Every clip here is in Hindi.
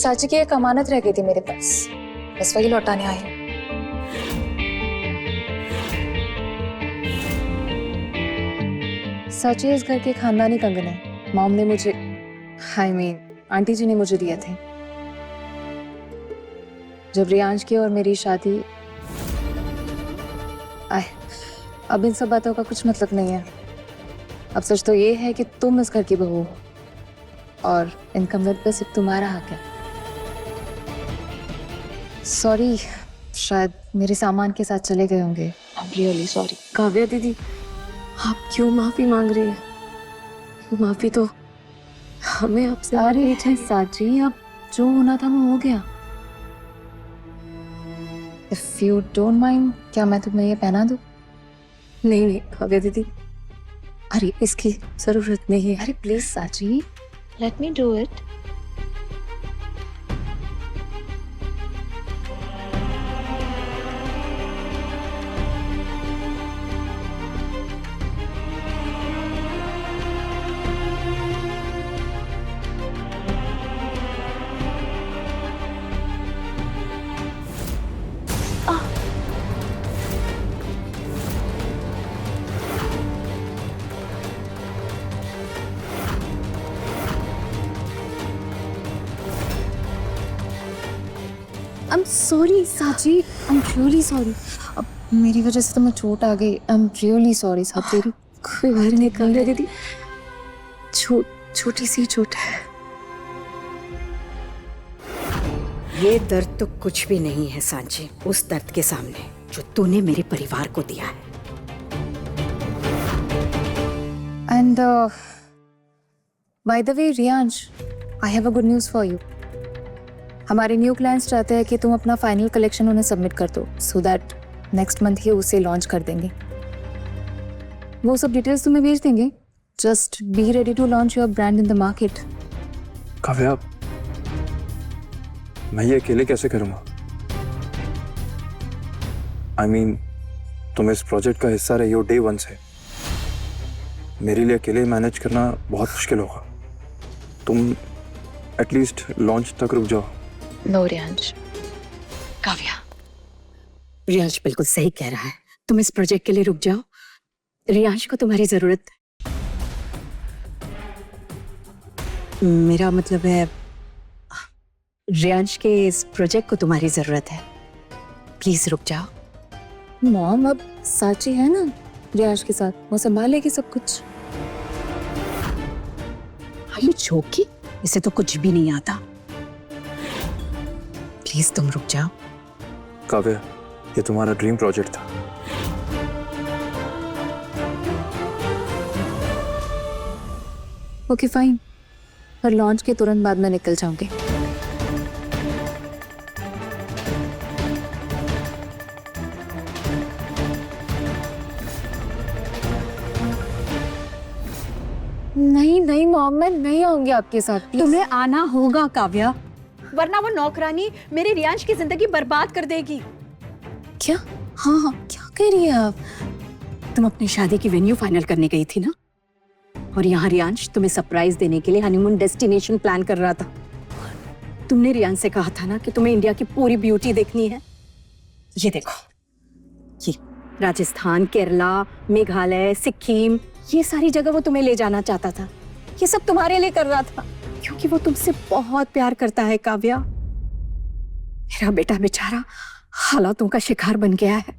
चाची की एक अमानत रह गई थी मेरे पास, बस वही लौटाने आई हूँ। चाची इस घर के खानदानी कंगन है। मॉम ने मुझे, आंटी जी ने मुझे दिए थे। जब रियांश की और मेरी शादी, अब इन सब बातों का कुछ मतलब नहीं है। अब सच तो ये है कि तुम इस घर की बहू हो और इन कमर पे सिर्फ तुम्हारा हक है। सॉरी, शायद मेरे सामान के साथ चले गए होंगे। I am really sorry. Kavya दीदी, आप क्यों माफी मांग रही हैं? माफी तो हमें आपसे। अरे साची, अब जो होना था वो हो गया। इफ यू डोंट माइंड, क्या मैं तुम्हें ये पहना दूं? नहीं नहीं काव्या दीदी, अरे इसकी जरूरत नहीं है। अरे प्लीज साची, let me do it. I am sorry साची, आई एम रियली सॉरी। अब मेरी वजह से तुम्हें चोट आ गई। आई एम रियली सॉरी साची। कोई बात नहीं काव्या दीदी, छोटी सी चोट है। ये दर्द तो कुछ भी नहीं है सांची, उस दर्द के सामने जो तूने मेरे परिवार को दिया है। And by the way Riyansh, I have a good news for you. हमारे न्यू क्लाइंट्स चाहते हैं कि तुम अपना फाइनल कलेक्शन उन्हें सबमिट कर दो, सो दैट नेक्स्ट मंथ ही उसे लॉन्च कर देंगे। वो सब डिटेल्स तुम्हें भेज देंगे। Just be ready to launch your brand in the market. Kavya, मैं ये अकेले कैसे करूंगा? I mean, तुम इस प्रोजेक्ट का हिस्सा रही हो डे 1 से। मेरे लिए अकेले मैनेज करना बहुत मुश्किल होगा। तुम एटलीस्ट लॉन्च तक रुक जाओ। नो रियांश। काव्या, रियांश बिल्कुल सही कह रहा है, तुम इस प्रोजेक्ट के लिए रुक जाओ। रियांश को तुम्हारी जरूरत है। मेरा मतलब है, रियांश के इस प्रोजेक्ट को तुम्हारी जरूरत है। प्लीज रुक जाओ। मॉम, अब साची है ना रियांश के साथ, वो संभालेगी सब कुछ। आयु जोकी, इसे तो कुछ भी नहीं आता। प्लीज तुम रुक जाओ। काव्या, ये तुम्हारा ड्रीम प्रोजेक्ट था। ओके फाइन, पर लॉन्च के तुरंत बाद मैं निकल जाऊंगी। नहीं नहीं मॉम, मैं नहीं आऊंगी आपके साथ। तुम्हें आना होगा काव्या, वरना वो नौकरानी मेरे रियांश की जिंदगी बर्बाद कर देगी। क्या? हाँ हाँ, क्या कह रही है आप? तुम अपनी शादी की वेन्यू फाइनल करने गई थी ना, और यहाँ रियांश तुम्हें सरप्राइज देने के लिए हनीमून डेस्टिनेशन प्लान कर रहा था। तुमने रियांश से कहा था ना कि तुम्हें इंडिया की पूरी ब्यूटी देखनी है। ये देखो, ये राजस्थान, केरला, मेघालय, सिक्किम, ये सारी जगह वो तुम्हें ले जाना चाहता था। ये सब तुम्हारे लिए कर रहा था, क्योंकि वो तुमसे बहुत प्यार करता है काव्या। मेरा बेटा बेचारा हालातों का शिकार बन गया है।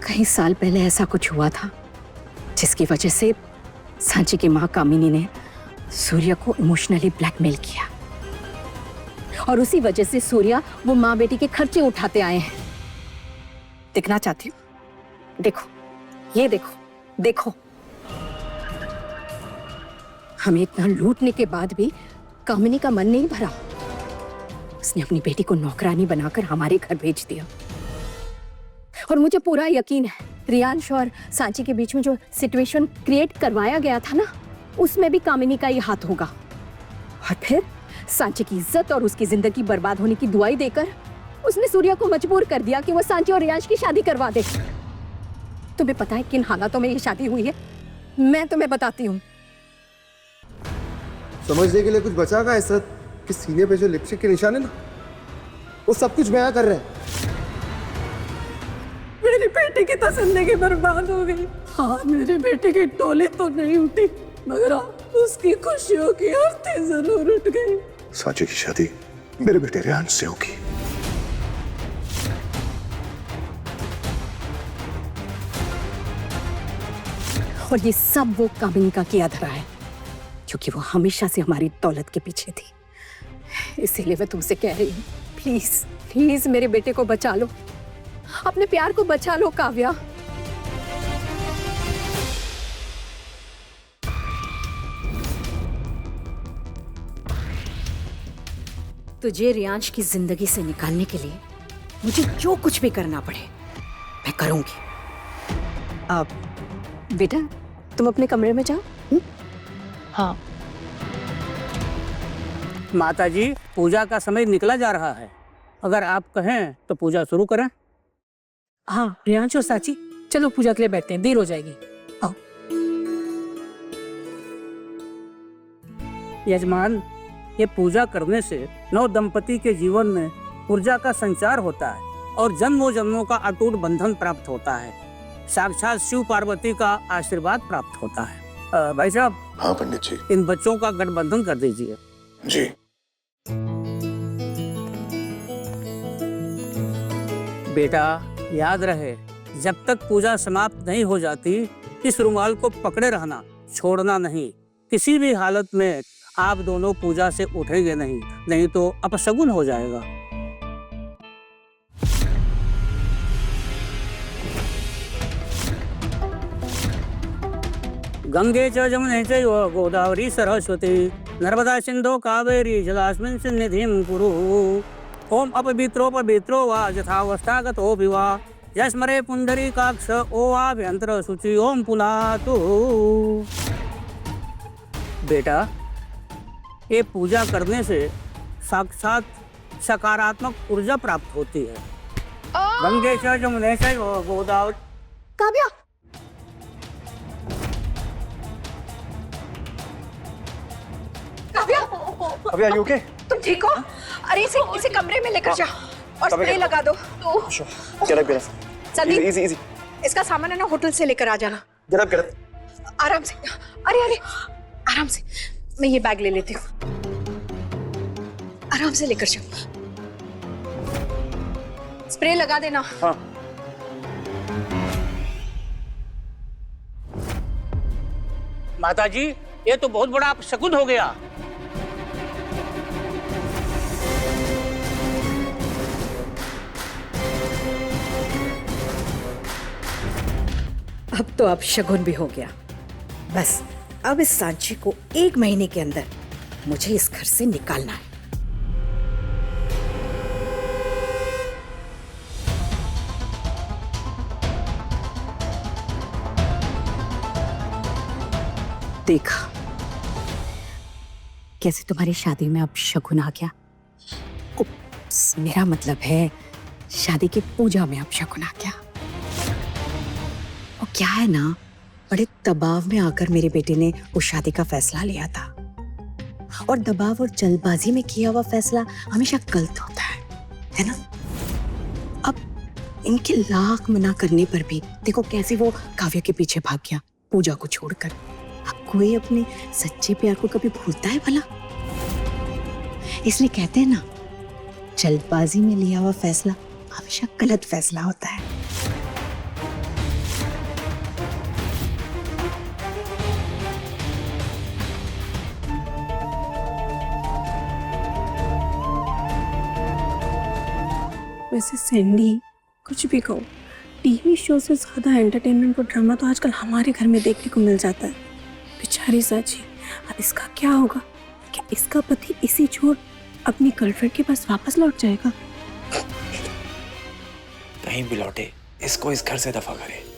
कई साल पहले ऐसा कुछ हुआ था जिसकी वजह से सांची की माँ कामिनी ने सूर्या को इमोशनली ब्लैकमेल किया, और उसी वजह से सूर्या वो माँ बेटी के खर्चे उठाते आए हैं। देखना चाहती हो? देखो, ये देखो, देखो। हमें इतना लूटने के बाद भी कामिनी का मन नहीं भरा। उसने अपनी बेटी को नौकरानी बनाकर हमारे घर भेज दिया। और मुझे पूरा यकीन है रियांश और सांची के बीच में जो सिचुएशन क्रिएट करवाया गया था ना, उसमें भी कामिनी का ही हाथ होगा। और फिर सांची की इज्जत और उसकी जिंदगी बर्बाद होने की दुआई देकर उसने सूर्या को मजबूर कर दिया कि वो सांची और रियांश की शादी करवा दे। तुम्हें पता है किन हालातों में ये शादी हुई है? मैं तुम्हें बताती हूँ। समझने के लिए कुछ बचा का है सर? आपके सीने पे जो लिपस्टिक के निशान है ना, वो सब कुछ बयां कर रहे हैं। मेरी बेटी की तो जिंदगी बर्बाद हो गई। हाँ, मेरे बेटे की डोली तो नहीं उठी, मगर उसकी खुशियों की आरती जरूर उठ गई। सांची की शादी मेरे बेटे रियांश से होगी। और ये सब वो कामिनी का किया धरा है, क्योंकि वो हमेशा से हमारी दौलत के पीछे थी। इसीलिए मैं तुमसे कह रही हूँ, प्लीज प्लीज मेरे बेटे को बचा लो, अपने प्यार को बचा लो काव्या। तुझे रियांश की जिंदगी से निकालने के लिए मुझे जो कुछ भी करना पड़े मैं करूंगी। अब बेटा तुम अपने कमरे में जाओ। हाँ। माताजी, पूजा का समय निकला जा रहा है। अगर आप कहें तो पूजा शुरू करें। हाँ रियांश और साची, चलो पूजा के लिए बैठते हैं, देर हो जाएगी। आओ। यजमान, ये पूजा करने से नव दंपति के जीवन में ऊर्जा का संचार होता है और जन्मों जन्मों का अटूट बंधन प्राप्त होता है। साक्षात शिव पार्वती का आशीर्वाद प्राप्त होता है। भाई साहब। हाँ पंडित जी। इन बच्चों का गठबंधन कर दीजिए। जी। बेटा याद रहे, जब तक पूजा समाप्त नहीं हो जाती इस रुमाल को पकड़े रहना, छोड़ना नहीं। किसी भी हालत में आप दोनों पूजा से उठेंगे नहीं, नहीं तो अपशगुन हो जाएगा। गंगे च जमुने चैव गोदावरी सरस्वती नर्मदा सिंधु कावेरी जलास्मिन् सन्निधिं कुरु। ओम अपवित्रो वा यथावस्थागतो विवा यस्मरे पुंडरीकाक्ष ओवाभ्यंतर शुचि ओम पुलातु। बेटा, ये पूजा करने से साक्षात सकारात्मक ऊर्जा प्राप्त होती है। गंगे च जमुने चैव गोदावरी। काव्या, अभी आर यू ओके? तुम ठीक हो? अरे इसे कमरे में लेकर जा और स्प्रे लगा दो। Get up. संदीप, Easy. इसका सामान है ना, होटल से लेकर आ जाना। Get up. आराम से। अरे आराम से, मैं ये बैग ले लेती हूँ। आराम से लेकर जाओ। स्प्रे लगा देना। हाँ। माताजी, ये तो बहुत बड़ा अपशकुन हो गया। अब तो अपशगुन भी हो गया। बस अब इस सांची को 1 महीने के अंदर मुझे इस घर से निकालना है। देखा कैसे तुम्हारी शादी में अब शगुन आ गया। मेरा मतलब है शादी की पूजा में अब शगुन आ गया। और क्या है ना, बड़े दबाव में आकर मेरे बेटे ने उस शादी का फैसला लिया था, और दबाव और जल्दबाजी में किया हुआ फैसला हमेशा गलत होता है ना। अब इनके लाख मना करने पर भी देखो कैसे वो काव्या के पीछे भाग गया पूजा को छोड़कर। अब कोई अपने सच्चे प्यार को कभी भूलता है भला? इसलिए कहते हैं ना, जल्दबाजी में लिया हुआ फैसला हमेशा गलत फैसला होता है। वैसे सैंडी, कुछ भी कहो, टीवी शो से ज्यादा एंटरटेनमेंट और ड्रामा तो आजकल हमारे घर में देखने को मिल जाता है। बेचारी साची, अब इसका क्या होगा? क्या इसका पति इसी छोड़ अपनी गर्लफ्रेंड के पास वापस लौट जाएगा? कहीं भी लौटे, इसको इस घर से दफा करे।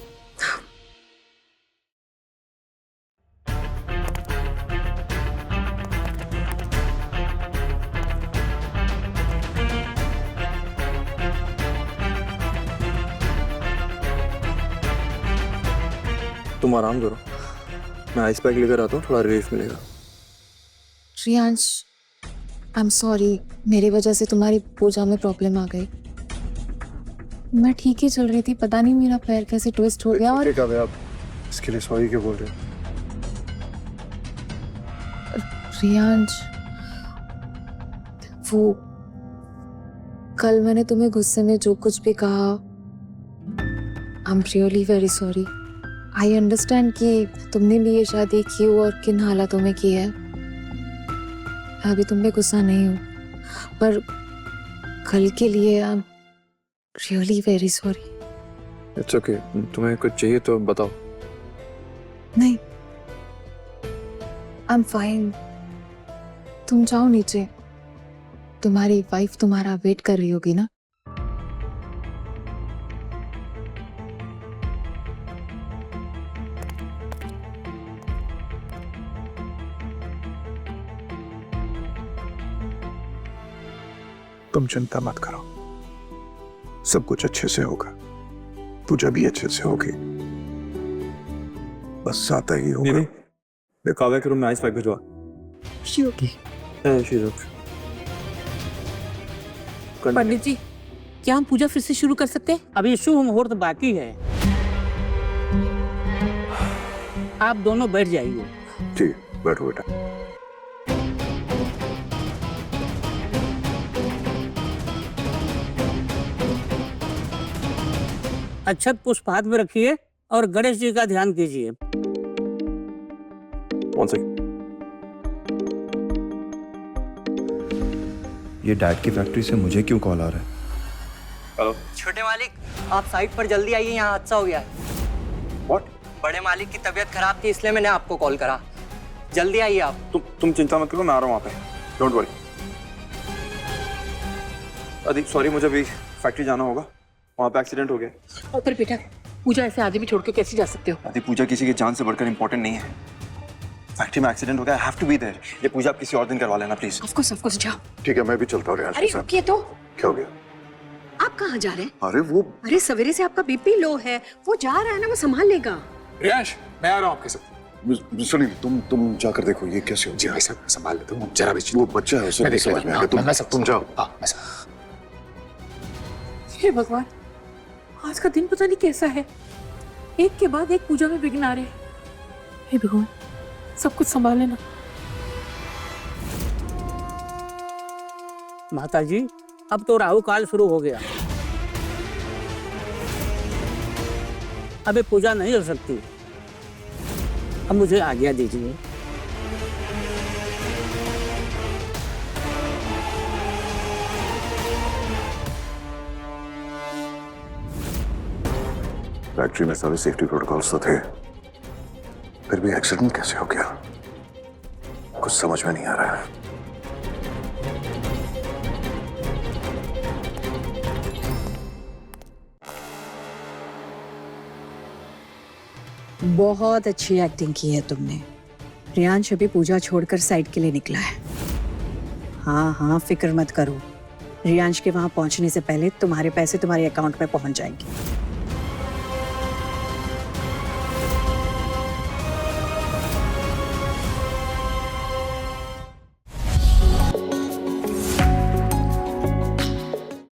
तुम आराम करो, मैं आइस पैक लेकर आता हूँ, थोड़ा रिलीफ मिलेगा। रियांश, आई एम सॉरी, मेरी वजह से तुम्हारी पूजा में प्रॉब्लम आ गई। मैं ठीक ही चल रही थी, पता नहीं मेरा पैर कैसे ट्विस्ट हो गया। और ठीक है, आप इसके लिए सॉरी क्यों बोल रहे हो? रियांश, वो कल मैंने तुम्हें गुस्से में जो कुछ भी कहा, I am really very sorry. I understand कि तुमने भी ये शादी की और किन हालातों में की है। अभी तुम पे गुस्सा नहीं हो, पर कल के लिए I am really very sorry. It's okay, तुम्हें कुछ चाहिए तो बताओ। नहीं, आई एम फाइन। तुम जाओ नीचे, तुम्हारी वाइफ तुम्हारा वेट कर रही होगी ना। तुम चिंता मत करो, सब कुछ अच्छे से होगा। पूजा भी अच्छे से होगी, बस आता ही होगा। नहीं, काव्या के रूम में आइस पैक भिजवा। She okay. She's okay. Pandit ji, क्या हम पूजा फिर से शुरू कर सकते हैं? अभी शुभ मुहूर्त बाकी है, आप दोनों बैठ जाइए। जी, बैठो बेटा। अक्षत पुष्प हाथ में रखिए और गणेश जी का ध्यान कीजिए। One second. ये डैड की फैक्ट्री से मुझे क्यों कॉल आ रहा है? हेलो छोटे मालिक, आप साइट पर जल्दी आइए, यहाँ हादसा हो गया है। व्हाट? बड़े मालिक की तबीयत खराब थी, इसलिए मैंने आपको कॉल करा। जल्दी आइए आप। तुम चिंता मत करो, मैं आ रहा हूँ वहाँ पे। Don't worry. अदीप सॉरी, मुझे अभी फैक्ट्री जाना होगा, वहाँ पे एक्सीडेंट हो गया। पर बेटा, पूजा ऐसे आदमी छोड़ के कैसे जा सकते हो? अदीप, पूजा किसी की जान से बढ़कर इंपॉर्टेंट नहीं है। फैक्ट्री में एक्सीडेंट हो गया, I have to be there. ये पूजा आप किसी और दिन करवा लेना प्लीज। ऑफ कोर्स जाओ। ठीक है, मैं भी चलता हूँ रियांश अरे के साथ। रुकिए तो, क्या हो गया? आप कहाँ जा रहे हैं? अरे वो अरे सवेरे से आपका बीपी लो है, वो जा रहा है ना, वो संभाल लेगा। रियांश, मैं आ रहा हूँ आपके साथ। सुनिए, तुम जाकर देखो ये कैसे हो। जी भाई साहब, संभाल लेता हूँ जरा भी। वो बच्चा है, उसे मैं नहीं देख समझ में लेता आएगा। हूँ। तुम जाओ। हाँ, मैं हे भगवान, आज का दिन पता नहीं कैसा है, एक के बाद एक पूजा में विघ्न आ रहे हैं। हे भगवान, सब कुछ संभाल लेना। माता जी, अब तो राहु काल शुरू हो गया, अबे पूजा नहीं हो सकती। अब मुझे आज्ञा दीजिए। फैक्ट्री में सारे सेफ्टी प्रोटोकॉल्स तो थे, फिर भी एक्सीडेंट कैसे हो गया, कुछ समझ में नहीं आ रहा है। बहुत अच्छी एक्टिंग की है तुमने। रियांश अभी पूजा छोड़कर साइड के लिए निकला है। हाँ, फिक्र मत करो, रियांश के वहां पहुंचने से पहले तुम्हारे पैसे तुम्हारे अकाउंट में पहुंच जाएंगे।